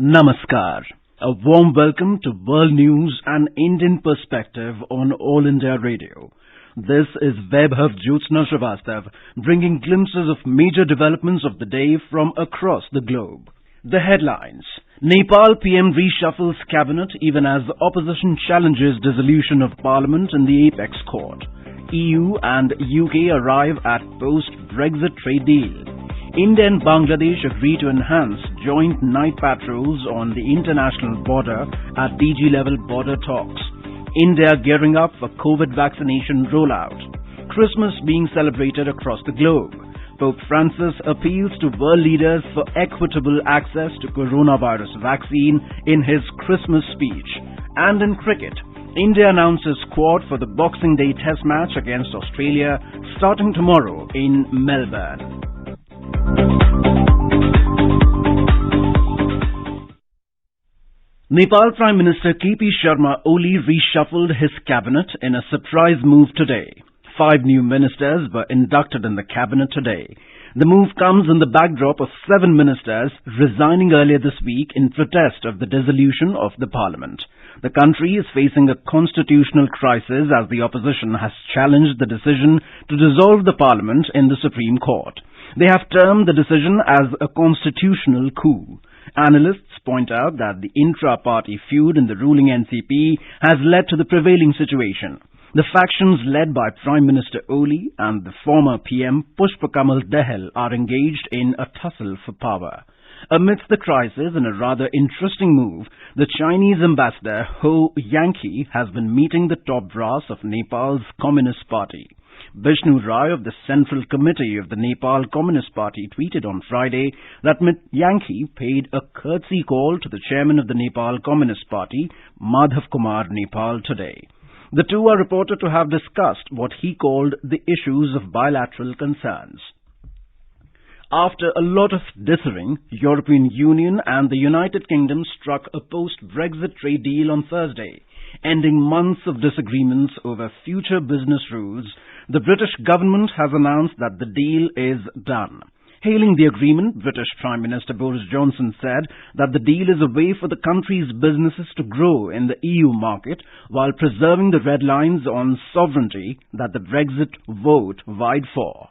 Namaskar. A warm welcome to World News and Indian Perspective on All India Radio. This is Vaibhav Jyotsna Srivastav bringing glimpses of major developments of the day from across the globe. The headlines. Nepal PM reshuffles cabinet even as the opposition challenges dissolution of parliament in the apex court. EU and UK arrive at post-Brexit trade deal. India and Bangladesh agree to enhance joint night patrols on the international border at DG-level border talks. India gearing up for COVID vaccination rollout. Christmas being celebrated across the globe. Pope Francis appeals to world leaders for equitable access to coronavirus vaccine in his Christmas speech. And in cricket, India announces squad for the Boxing Day Test match against Australia starting tomorrow in Melbourne. Nepal Prime Minister KP Sharma Oli reshuffled his cabinet in a surprise move today. 5 new ministers were inducted in the cabinet today. The move comes in the backdrop of 7 ministers resigning earlier this week in protest of the dissolution of the parliament. The country is facing a constitutional crisis as the opposition has challenged the decision to dissolve the parliament in the Supreme Court. They have termed the decision as a constitutional coup. Analysts point out that the intra-party feud in the ruling NCP has led to the prevailing situation. The factions led by Prime Minister Oli and the former PM Pushpakamal Dahal are engaged in a tussle for power. Amidst the crisis, in a rather interesting move, the Chinese ambassador Ho Yankee has been meeting the top brass of Nepal's Communist Party. Vishnu Rai of the Central Committee of the Nepal Communist Party tweeted on Friday that Yankee paid a courtesy call to the chairman of the Nepal Communist Party, Madhav Kumar Nepal, today. The two are reported to have discussed what he called the issues of bilateral concerns. After a lot of dithering, European Union and the United Kingdom struck a post-Brexit trade deal on Thursday, ending months of disagreements over future business rules. The British government has announced that the deal is done. Hailing the agreement, British Prime Minister Boris Johnson said that the deal is a way for the country's businesses to grow in the EU market while preserving the red lines on sovereignty that the Brexit vote vied for.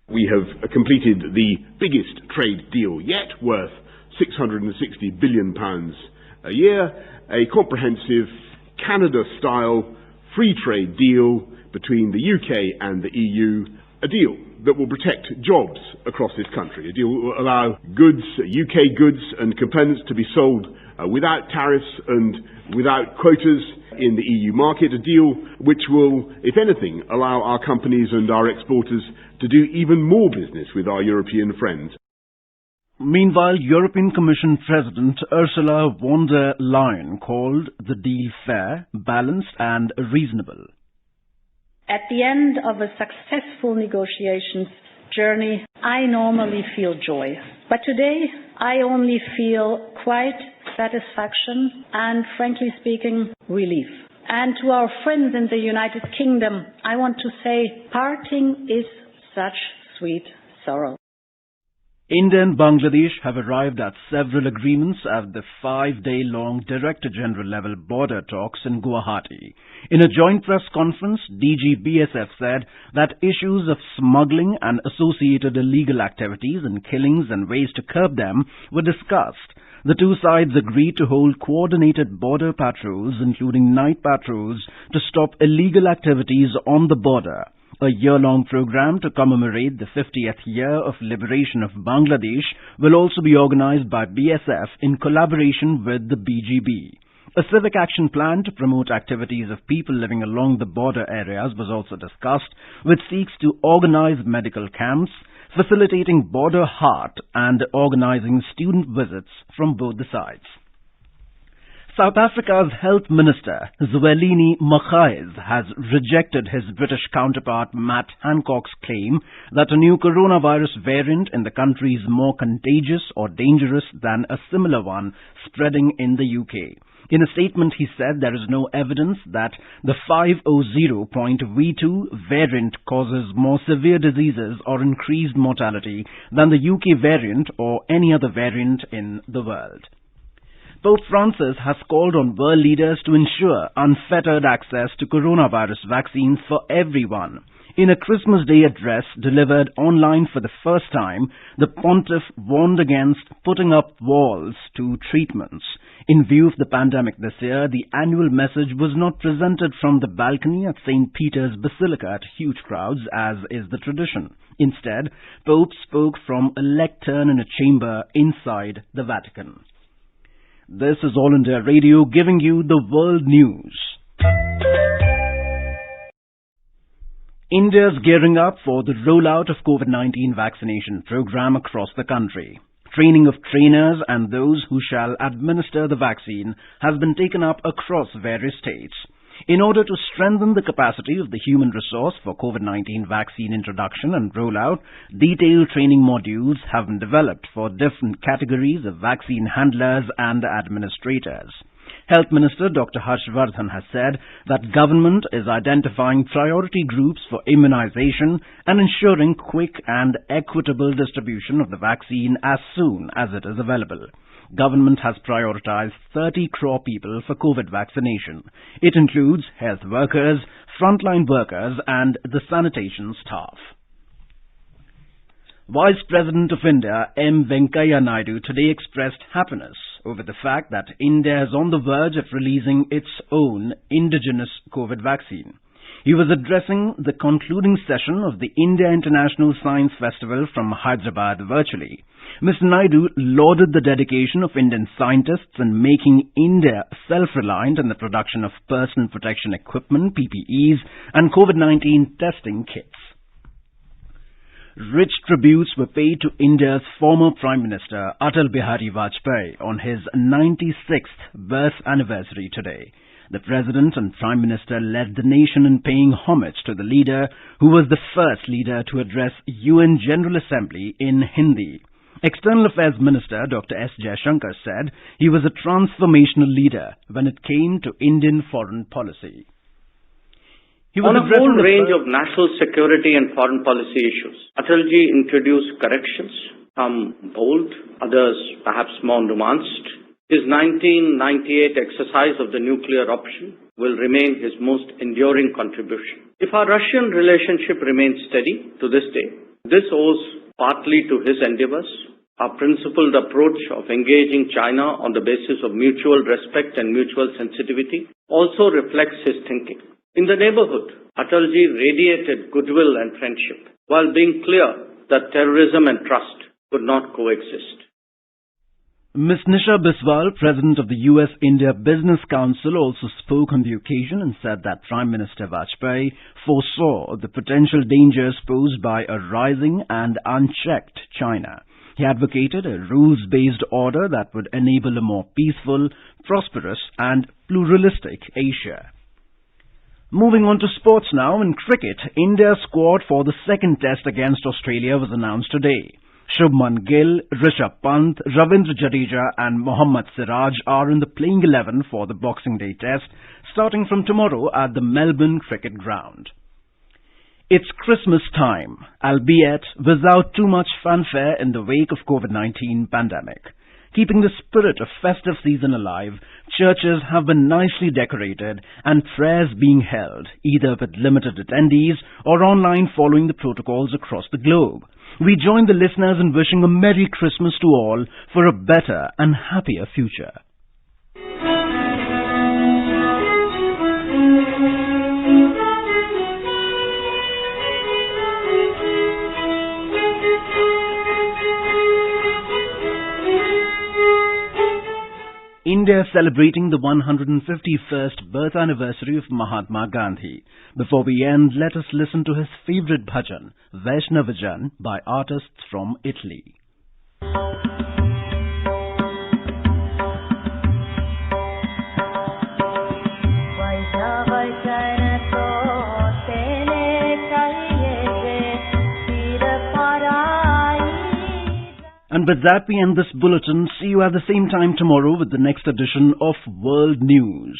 We have completed the biggest trade deal yet, worth £660 billion a year, a comprehensive Canada-style free trade deal between the UK and the EU, a deal that will protect jobs across this country, a deal that will allow goods, UK goods and components to be sold without tariffs and without quotas in the EU market, a deal which will, if anything, allow our companies and our exporters to do even more business with our European friends. Meanwhile, European Commission President Ursula von der Leyen called the deal fair, balanced and reasonable. At the end of a successful negotiations journey, I normally feel joy. But today, I only feel quite satisfaction and, frankly speaking, relief. And to our friends in the United Kingdom, I want to say, parting is such sweet sorrow. India and Bangladesh have arrived at several agreements at the 5-day-long Director-General level border talks in Guwahati. In a joint press conference, DG BSF said that issues of smuggling and associated illegal activities and killings and ways to curb them were discussed. The two sides agreed to hold coordinated border patrols, including night patrols, to stop illegal activities on the border. A year-long program to commemorate the 50th year of liberation of Bangladesh will also be organized by BSF in collaboration with the BGB. A civic action plan to promote activities of people living along the border areas was also discussed, which seeks to organize medical camps, facilitating border heart and organizing student visits from both the sides. South Africa's Health Minister, Zwelini Machies, has rejected his British counterpart Matt Hancock's claim that a new coronavirus variant in the country is more contagious or dangerous than a similar one spreading in the UK. In a statement, he said there is no evidence that the 500.V2 variant causes more severe diseases or increased mortality than the UK variant or any other variant in the world. Pope Francis has called on world leaders to ensure unfettered access to coronavirus vaccines for everyone. In a Christmas Day address delivered online for the first time, the pontiff warned against putting up walls to treatments. In view of the pandemic this year, the annual message was not presented from the balcony at St. Peter's Basilica at huge crowds, as is the tradition. Instead, Pope spoke from a lectern in a chamber inside the Vatican. This is All India Radio giving you the world news. India is gearing up for the rollout of COVID-19 vaccination program across the country. Training of trainers and those who shall administer the vaccine has been taken up across various states. In order to strengthen the capacity of the human resource for COVID-19 vaccine introduction and rollout, detailed training modules have been developed for different categories of vaccine handlers and administrators. Health Minister Dr. Harshvardhan has said that government is identifying priority groups for immunization and ensuring quick and equitable distribution of the vaccine as soon as it is available. Government has prioritized 30 crore people for COVID vaccination. It includes health workers, frontline workers and the sanitation staff. Vice President of India M. Venkaiah Naidu today expressed happiness over the fact that India is on the verge of releasing its own indigenous COVID vaccine. He was addressing the concluding session of the India International Science Festival from Hyderabad virtually. Mr. Naidu lauded the dedication of Indian scientists in making India self-reliant in the production of personal protection equipment, PPEs, and COVID-19 testing kits. Rich tributes were paid to India's former Prime Minister Atal Bihari Vajpayee on his 96th birth anniversary today. The President and Prime Minister led the nation in paying homage to the leader who was the first leader to address UN General Assembly in Hindi. External Affairs Minister Dr. S. Jaishankar said he was a transformational leader when it came to Indian foreign policy. On a whole range of national security and foreign policy issues, Atalji introduced corrections, some bold, others perhaps more nuanced. His 1998 exercise of the nuclear option will remain his most enduring contribution. If our Russian relationship remains steady to this day, this owes partly to his endeavors. Our principled approach of engaging China on the basis of mutual respect and mutual sensitivity also reflects his thinking. In the neighborhood, Atalji radiated goodwill and friendship, while being clear that terrorism and trust could not coexist. Ms. Nisha Biswal, President of the US-India Business Council, also spoke on the occasion and said that Prime Minister Vajpayee foresaw the potential dangers posed by a rising and unchecked China. He advocated a rules-based order that would enable a more peaceful, prosperous and pluralistic Asia. Moving on to sports now. In cricket, India's squad for the second test against Australia was announced today. Shubman Gill, Rishabh Pant, Ravindra Jadeja and Mohammad Siraj are in the playing 11 for the Boxing Day test, starting from tomorrow at the Melbourne Cricket Ground. It's Christmas time, albeit without too much fanfare in the wake of COVID-19 pandemic. Keeping the spirit of festive season alive, churches have been nicely decorated and prayers being held, either with limited attendees or online following the protocols across the globe. We join the listeners in wishing a Merry Christmas to all for a better and happier future. India is celebrating the 151st birth anniversary of Mahatma Gandhi. Before we end, let us listen to his favorite bhajan, Vaishnavajan, by artists from Italy. And with that, we end this bulletin. See you at the same time tomorrow with the next edition of World News.